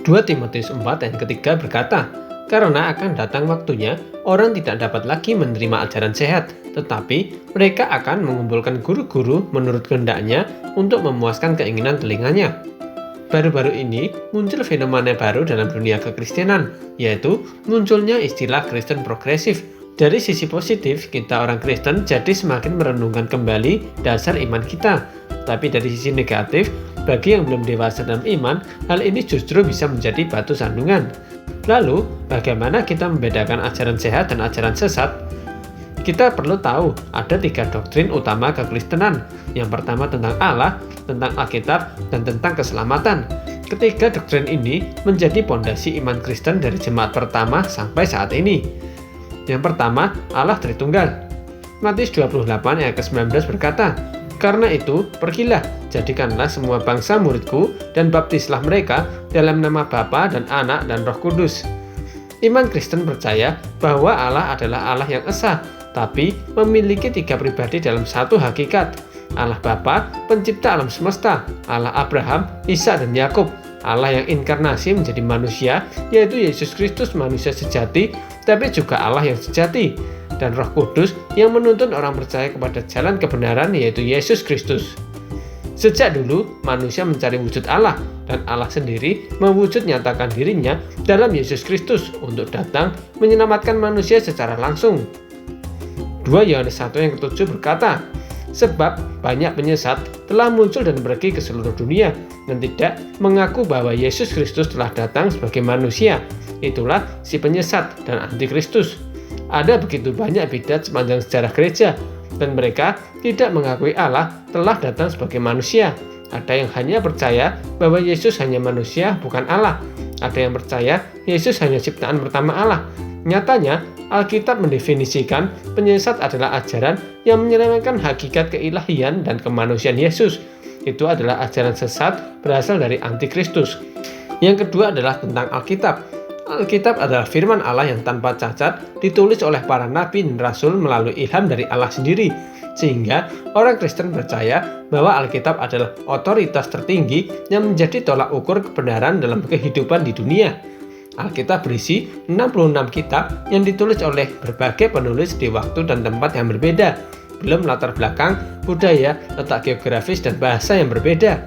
2 Timotius 4 ayat ketiga berkata, "Karena akan datang waktunya, orang tidak dapat lagi menerima ajaran sehat, tetapi mereka akan mengumpulkan guru-guru menurut kehendaknya untuk memuaskan keinginan telinganya." Baru-baru ini muncul fenomena baru dalam dunia kekristenan, yaitu munculnya istilah Kristen progresif. Dari sisi positif, kita orang Kristen jadi semakin merenungkan kembali dasar iman kita. Tapi dari sisi negatif, bagi yang belum dewasa dalam iman, hal ini justru bisa menjadi batu sandungan. Lalu, bagaimana kita membedakan ajaran sehat dan ajaran sesat? Kita perlu tahu ada 3 doktrin utama kekristenan. Yang pertama tentang Allah, tentang Alkitab, dan tentang keselamatan. Ketiga doktrin ini menjadi pondasi iman Kristen dari jemaat pertama sampai saat ini. Yang pertama, Allah Tritunggal. Matius 28 ayat ke-19 berkata, "Karena itu, pergilah, jadikanlah semua bangsa muridku, dan baptislah mereka dalam nama Bapa dan Anak dan Roh Kudus." Iman Kristen percaya bahwa Allah adalah Allah yang esa, tapi memiliki 3 pribadi dalam satu hakikat. Allah Bapa, pencipta alam semesta, Allah Abraham, Ishak dan Yakub, Allah yang inkarnasi menjadi manusia, yaitu Yesus Kristus manusia sejati, tapi juga Allah yang sejati, dan Roh Kudus yang menuntun orang percaya kepada jalan kebenaran, yaitu Yesus Kristus. Sejak dulu, manusia mencari wujud Allah, dan Allah sendiri mewujud nyatakan dirinya dalam Yesus Kristus untuk datang menyelamatkan manusia secara langsung. 2 Yohanes 1 yang ke-7 berkata, "Sebab banyak penyesat telah muncul dan pergi ke seluruh dunia, dan tidak mengaku bahwa Yesus Kristus telah datang sebagai manusia. Itulah si penyesat dan antikristus." Ada begitu banyak bidat sepanjang sejarah gereja, dan mereka tidak mengakui Allah telah datang sebagai manusia. Ada yang hanya percaya bahwa Yesus hanya manusia, bukan Allah. Ada yang percaya Yesus hanya ciptaan pertama Allah. Nyatanya, Alkitab mendefinisikan penyesat adalah ajaran yang menyelewengkan hakikat keilahian dan kemanusiaan Yesus. Itu adalah ajaran sesat berasal dari antikristus. Yang kedua adalah tentang Alkitab. Alkitab adalah firman Allah yang tanpa cacat ditulis oleh para nabi dan rasul melalui ilham dari Allah sendiri. Sehingga orang Kristen percaya bahwa Alkitab adalah otoritas tertinggi yang menjadi tolak ukur kebenaran dalam kehidupan di dunia. Alkitab berisi 66 kitab yang ditulis oleh berbagai penulis di waktu dan tempat yang berbeda, belum latar belakang, budaya, letak geografis, dan bahasa yang berbeda.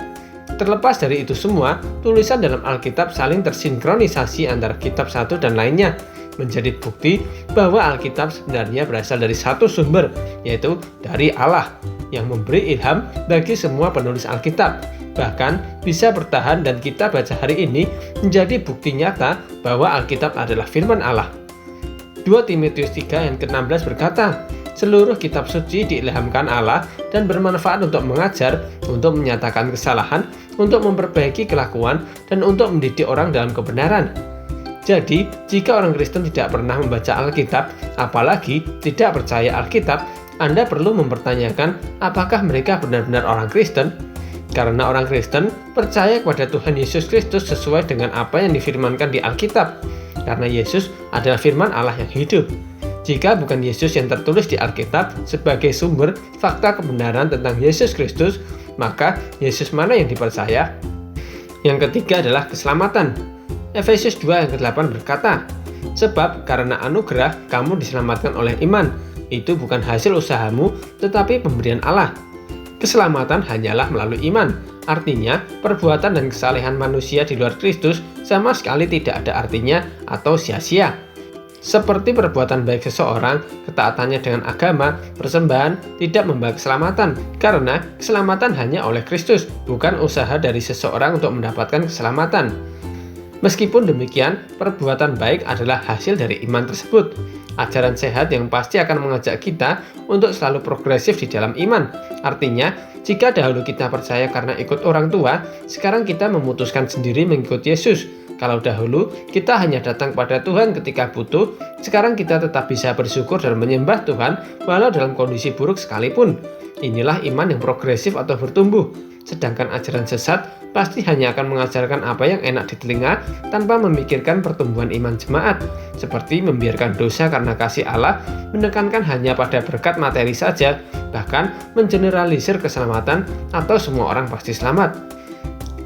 Terlepas dari itu semua, tulisan dalam Alkitab saling tersinkronisasi antara kitab satu dan lainnya, menjadi bukti bahwa Alkitab sebenarnya berasal dari satu sumber, yaitu dari Allah, yang memberi ilham bagi semua penulis Alkitab. Bahkan bisa bertahan dan kita baca hari ini menjadi bukti nyata bahwa Alkitab adalah firman Allah. 2 Timotius 3 yang ke-16 berkata, "Seluruh kitab suci diilhamkan Allah dan bermanfaat untuk mengajar, untuk menyatakan kesalahan, untuk memperbaiki kelakuan, dan untuk mendidik orang dalam kebenaran." Jadi, jika orang Kristen tidak pernah membaca Alkitab, apalagi tidak percaya Alkitab, Anda perlu mempertanyakan apakah mereka benar-benar orang Kristen. Karena orang Kristen percaya kepada Tuhan Yesus Kristus sesuai dengan apa yang difirmankan di Alkitab. Karena Yesus adalah firman Allah yang hidup. Jika bukan Yesus yang tertulis di Alkitab sebagai sumber fakta kebenaran tentang Yesus Kristus, maka Yesus mana yang dipercaya? Yang ketiga adalah keselamatan. Efesus 2 ayat ke-8 berkata, "Sebab karena anugerah kamu diselamatkan oleh iman. Itu bukan hasil usahamu, tetapi pemberian Allah." Keselamatan hanyalah melalui iman. Artinya, perbuatan dan kesalehan manusia di luar Kristus sama sekali tidak ada artinya atau sia-sia. Seperti perbuatan baik seseorang, ketaatannya dengan agama, persembahan tidak membawa keselamatan, karena keselamatan hanya oleh Kristus, bukan usaha dari seseorang untuk mendapatkan keselamatan. Meskipun demikian, perbuatan baik adalah hasil dari iman tersebut. Ajaran sehat yang pasti akan mengajak kita untuk selalu progresif di dalam iman. Artinya, jika dahulu kita percaya karena ikut orang tua, sekarang kita memutuskan sendiri mengikut Yesus. Kalau dahulu kita hanya datang pada Tuhan ketika butuh, sekarang kita tetap bisa bersyukur dan menyembah Tuhan walau dalam kondisi buruk sekalipun. Inilah iman yang progresif atau bertumbuh. Sedangkan ajaran sesat pasti hanya akan mengajarkan apa yang enak di telinga tanpa memikirkan pertumbuhan iman jemaat, seperti membiarkan dosa karena kasih Allah, menekankan hanya pada berkat materi saja, bahkan mengeneralisir keselamatan atau semua orang pasti selamat.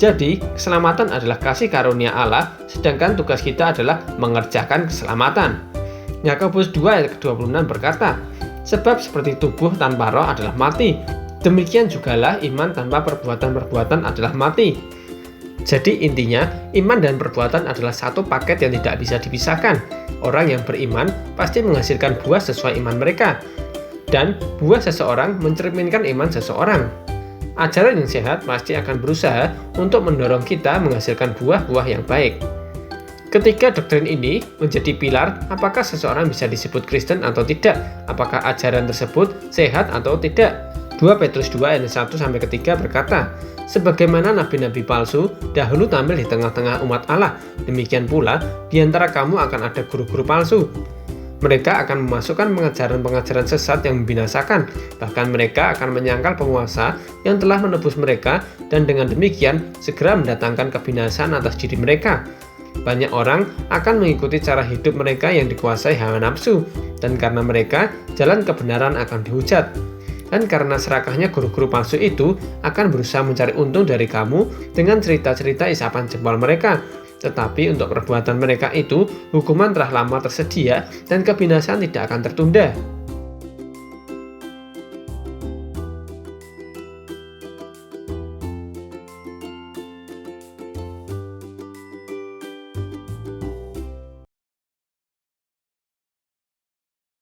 Jadi, keselamatan adalah kasih karunia Allah, sedangkan tugas kita adalah mengerjakan keselamatan. Yakobus 2 ayat ke-26 berkata, "Sebab seperti tubuh tanpa roh adalah mati, demikian jugalah iman tanpa perbuatan-perbuatan adalah mati." Jadi intinya, iman dan perbuatan adalah satu paket yang tidak bisa dipisahkan. Orang yang beriman pasti menghasilkan buah sesuai iman mereka, dan buah seseorang mencerminkan iman seseorang. Ajaran yang sehat pasti akan berusaha untuk mendorong kita menghasilkan buah-buah yang baik. Ketiga doktrin ini menjadi pilar apakah seseorang bisa disebut Kristen atau tidak, apakah ajaran tersebut sehat atau tidak. 2 Petrus 2 ayat 1-3 berkata, "Sebagaimana nabi-nabi palsu dahulu tampil di tengah-tengah umat Allah, demikian pula di antara kamu akan ada guru-guru palsu. Mereka akan memasukkan pengajaran-pengajaran sesat yang membinasakan, bahkan mereka akan menyangkal penguasa yang telah menebus mereka dan dengan demikian segera mendatangkan kebinasaan atas diri mereka. Banyak orang akan mengikuti cara hidup mereka yang dikuasai hawa nafsu, dan karena mereka, jalan kebenaran akan dihujat. Dan karena serakahnya guru-guru palsu itu akan berusaha mencari untung dari kamu dengan cerita-cerita isapan jempol mereka. Tetapi untuk perbuatan mereka itu, hukuman telah lama tersedia dan kebinasaan tidak akan tertunda."